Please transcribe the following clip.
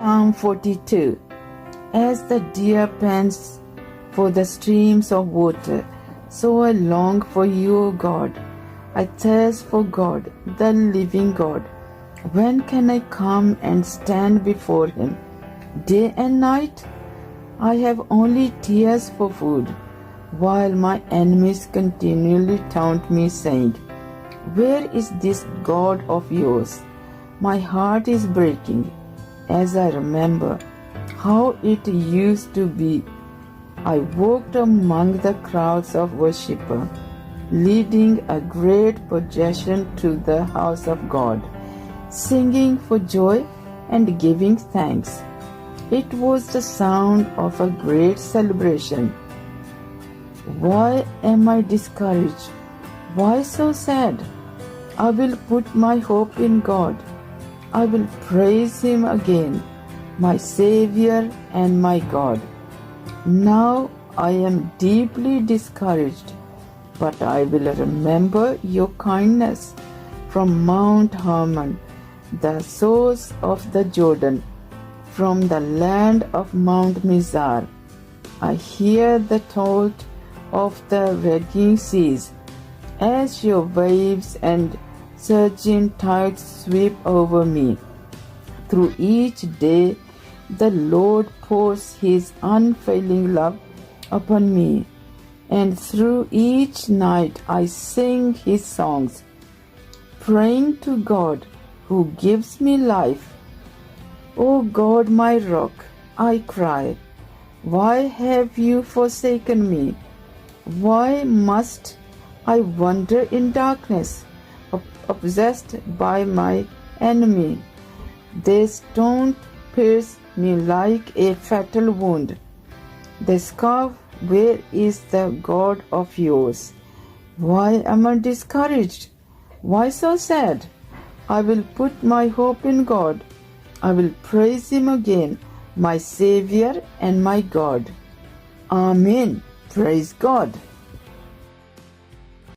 Psalm 42. As the deer pants for the streams of water, so I long for you, O God. I thirst for God, the living God. When can I come and stand before Him? Day and night? I have only tears for food, while my enemies continually taunt me, saying, Where is this God of yours? My heart is breaking as I remember how it used to be. I walked among the crowds of worshippers, leading a great procession to the house of God, singing for joy and giving thanks. It was the sound of a great celebration. Why am I discouraged? Why so sad? I will put my hope in God. I will praise Him again, my Savior and my God. Now I am deeply discouraged, but I will remember your kindness from Mount Hermon, the source of the Jordan, from the land of Mount Mizar. I hear the toll of the raging seas as your waves and surging tides sweep over me. Through each day, the Lord pours His unfailing love upon me, and through each night I sing His songs, praying to God who gives me life. O God, my rock, I cry, why have you forsaken me? Why must I wander in darkness, obsessed by my enemy? Their stone pierced me like a fatal wound. They scoff, where is the God of yours? Why am I discouraged? Why so sad? I will put my hope in God. I will praise Him again, my Savior and my God. Amen. Praise God.